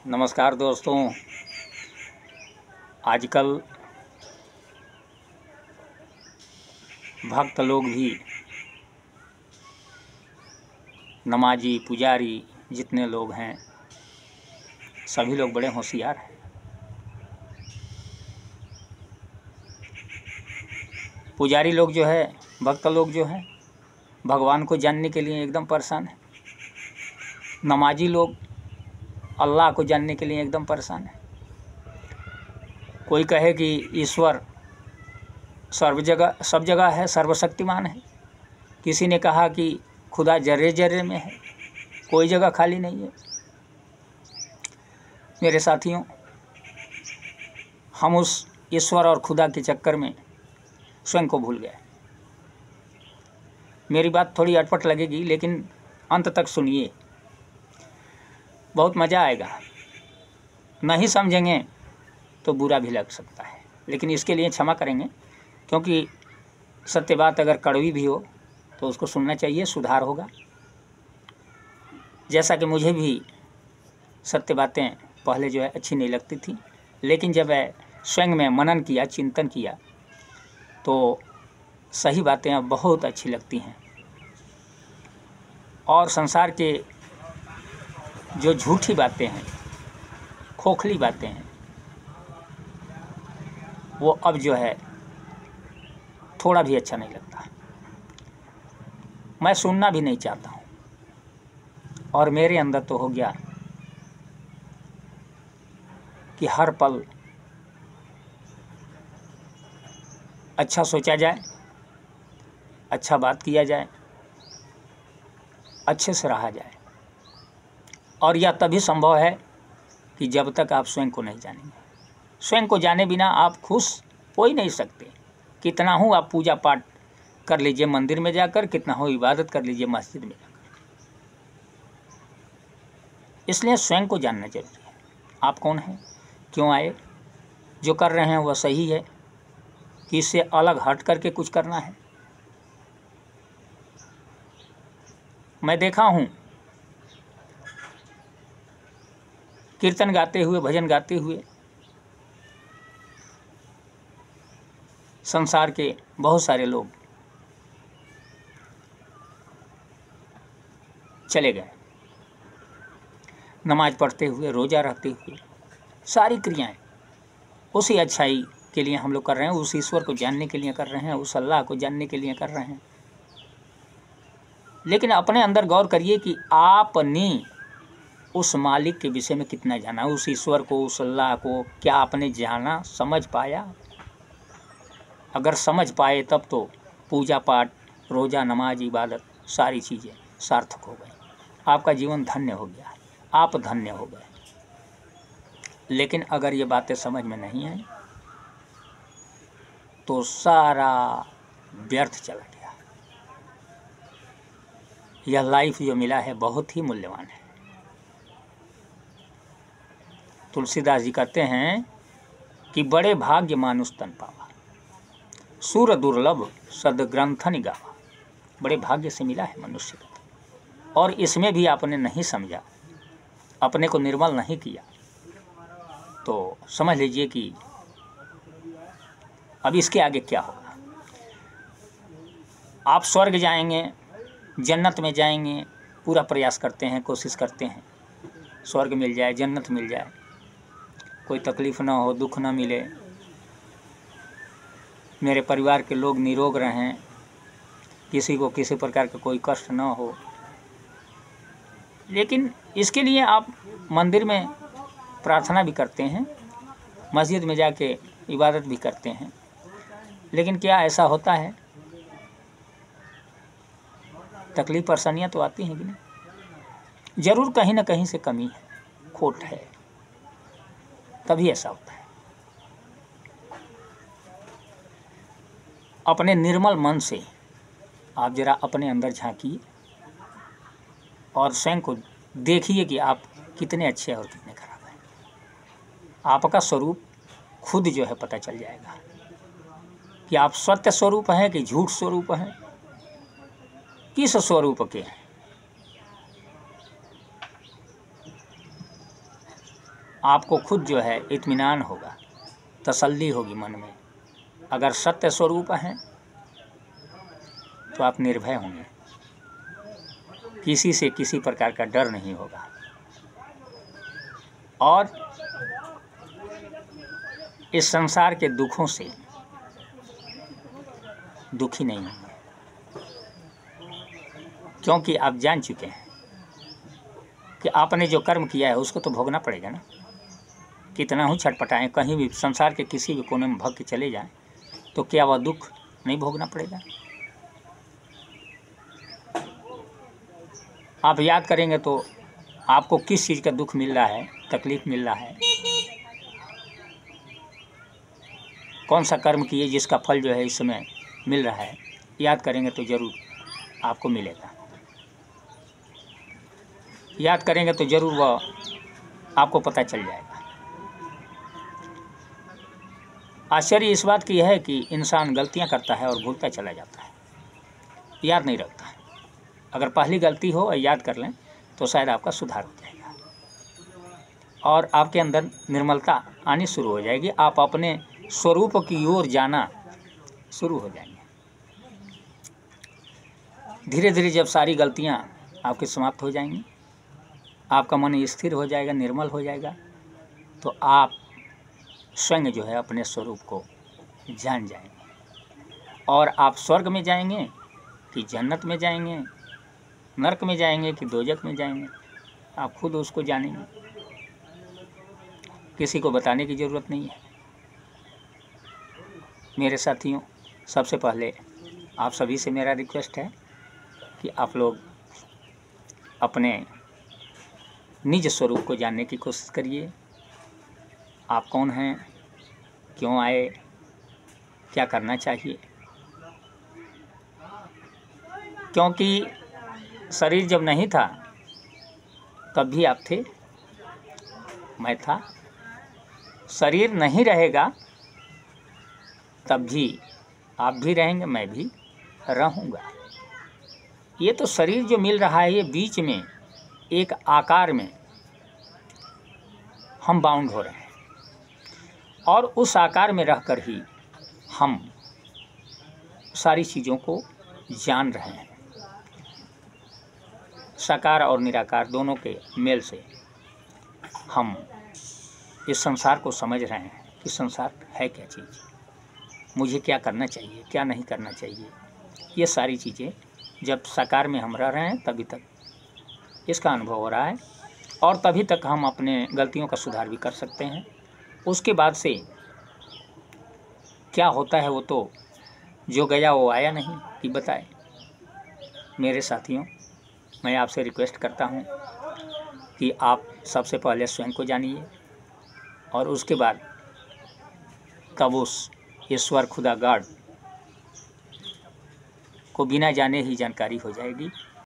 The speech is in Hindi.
नमस्कार दोस्तों। आजकल भक्त लोग भी, नमाजी पुजारी जितने लोग हैं, सभी लोग बड़े होशियार हैं। पुजारी लोग जो है, भक्त लोग जो हैं, भगवान को जानने के लिए एकदम परेशान है। नमाजी लोग अल्लाह को जानने के लिए एकदम परेशान है। कोई कहे कि ईश्वर सब जगह है, सर्वशक्तिमान है। किसी ने कहा कि खुदा जर्रे जर्रे में है, कोई जगह खाली नहीं है। मेरे साथियों, हम उस ईश्वर और खुदा के चक्कर में स्वयं को भूल गए। मेरी बात थोड़ी अटपट लगेगी, लेकिन अंत तक सुनिए, बहुत मज़ा आएगा। नहीं समझेंगे तो बुरा भी लग सकता है, लेकिन इसके लिए क्षमा करेंगे, क्योंकि सत्य बात अगर कड़वी भी हो तो उसको सुनना चाहिए, सुधार होगा। जैसा कि मुझे भी सत्य बातें पहले जो है अच्छी नहीं लगती थी, लेकिन जब स्वयं में मनन किया, चिंतन किया, तो सही बातें अब बहुत अच्छी लगती हैं। और संसार के जो झूठी बातें हैं, खोखली बातें हैं, वो अब जो है थोड़ा भी अच्छा नहीं लगता। मैं सुनना भी नहीं चाहता हूँ। और मेरे अंदर तो हो गया कि हर पल अच्छा सोचा जाए, अच्छा बात किया जाए, अच्छे से रहा जाए। और यह तभी संभव है कि जब तक आप स्वयं को नहीं जानेंगे। स्वयं को जाने बिना आप खुश हो ही नहीं सकते। कितना हो आप पूजा पाठ कर लीजिए मंदिर में जाकर, कितना हो इबादत कर लीजिए मस्जिद में जाकर। इसलिए स्वयं को जानना जरूरी है। आप कौन हैं, क्यों आए, जो कर रहे हैं वह सही है कि इससे अलग हट करके कुछ करना है। मैं देखा हूँ कीर्तन गाते हुए, भजन गाते हुए संसार के बहुत सारे लोग चले गए। नमाज पढ़ते हुए, रोज़ा रखते हुए, सारी क्रियाएं उसी अच्छाई के लिए हम लोग कर रहे हैं, उस ईश्वर को जानने के लिए कर रहे हैं, उस अल्लाह को जानने के लिए कर रहे हैं। लेकिन अपने अंदर गौर करिए कि आपने उस मालिक के विषय में कितना जाना, उस ईश्वर को, उस अल्लाह को क्या आपने जाना, समझ पाया? अगर समझ पाए तब तो पूजा पाठ, रोज़ा, नमाज, इबादत सारी चीज़ें सार्थक हो गई। आपका जीवन धन्य हो गया, आप धन्य हो गए। लेकिन अगर ये बातें समझ में नहीं आई तो सारा व्यर्थ चला गया। यह लाइफ जो मिला है बहुत ही मूल्यवान है। तुलसीदास जी कहते हैं कि बड़े भाग्य मानुष तन पावा, सूर दुर्लभ सदग्रंथन गावा। बड़े भाग्य से मिला है मनुष्य को, और इसमें भी आपने नहीं समझा, अपने को निर्मल नहीं किया, तो समझ लीजिए कि अब इसके आगे क्या होगा। आप स्वर्ग जाएंगे, जन्नत में जाएंगे, पूरा प्रयास करते हैं, कोशिश करते हैं स्वर्ग मिल जाए, जन्नत मिल जाए, कोई तकलीफ़ ना हो, दुख ना मिले, मेरे परिवार के लोग निरोग रहें, किसी को किसी प्रकार का कोई कष्ट ना हो। लेकिन इसके लिए आप मंदिर में प्रार्थना भी करते हैं, मस्जिद में जाके इबादत भी करते हैं, लेकिन क्या ऐसा होता है? तकलीफ परेशानियाँ तो आती हैं कि नहीं? ज़रूर कहीं ना कहीं से कमी है, खोट है, तभी ऐसा होता है। अपने निर्मल मन से आप जरा अपने अंदर झांकिए और स्वयं को देखिए कि आप कितने अच्छे और कितने खराब हैं। आपका स्वरूप खुद जो है पता चल जाएगा कि आप सत्य स्वरूप हैं कि झूठ स्वरूप हैं, किस स्वरूप के हैं। आपको खुद जो है इत्मीनान होगा, तसल्ली होगी मन में। अगर सत्य स्वरूप हैं तो आप निर्भय होंगे, किसी से किसी प्रकार का डर नहीं होगा और इस संसार के दुखों से दुखी नहीं होंगे, क्योंकि आप जान चुके हैं कि आपने जो कर्म किया है उसको तो भोगना पड़ेगा ना। कितना ही छटपटाएं, कहीं भी संसार के किसी भी कोने में भग के चले जाएं तो क्या वह दुख नहीं भोगना पड़ेगा? आप याद करेंगे तो आपको किस चीज़ का दुख मिल रहा है, तकलीफ मिल रहा है, कौन सा कर्म किए जिसका फल जो है इस समय मिल रहा है, याद करेंगे तो ज़रूर आपको मिलेगा। याद करेंगे तो ज़रूर वह आपको पता चल जाएगा। आश्चर्य इस बात की है कि इंसान गलतियां करता है और भूलता चला जाता है, याद नहीं रखता है। अगर पहली गलती हो और याद कर लें तो शायद आपका सुधार हो जाएगा और आपके अंदर निर्मलता आनी शुरू हो जाएगी। आप अपने स्वरूप की ओर जाना शुरू हो जाएंगे। धीरे धीरे जब सारी गलतियां आपकी समाप्त हो जाएंगी, आपका मन स्थिर हो जाएगा, निर्मल हो जाएगा, तो आप स्वयं जो है अपने स्वरूप को जान जाएंगे और आप स्वर्ग में जाएंगे कि जन्नत में जाएंगे, नरक में जाएंगे कि दोजख में जाएंगे, आप खुद उसको जानेंगे। किसी को बताने की ज़रूरत नहीं है। मेरे साथियों, सबसे पहले आप सभी से मेरा रिक्वेस्ट है कि आप लोग अपने निज स्वरूप को जानने की कोशिश करिए। आप कौन हैं, क्यों आए, क्या करना चाहिए। क्योंकि शरीर जब नहीं था तब भी आप थे, मैं था। शरीर नहीं रहेगा तब भी आप भी रहेंगे, मैं भी रहूँगा। ये तो शरीर जो मिल रहा है, ये बीच में एक आकार में हम बाउंड हो रहे हैं और उस आकार में रहकर ही हम सारी चीज़ों को जान रहे हैं। साकार और निराकार दोनों के मेल से हम इस संसार को समझ रहे हैं कि संसार है क्या चीज़, मुझे क्या करना चाहिए, क्या नहीं करना चाहिए। ये सारी चीज़ें जब साकार में हम रह रहे हैं तभी तक इसका अनुभव हो रहा है और तभी तक हम अपने गलतियों का सुधार भी कर सकते हैं। उसके बाद से क्या होता है वो तो जो गया वो आया नहीं कि बताए। मेरे साथियों, मैं आपसे रिक्वेस्ट करता हूँ कि आप सबसे पहले स्वयं को जानिए और उसके बाद तब उस ईश्वर खुदा गॉड को बिना जाने ही जानकारी हो जाएगी।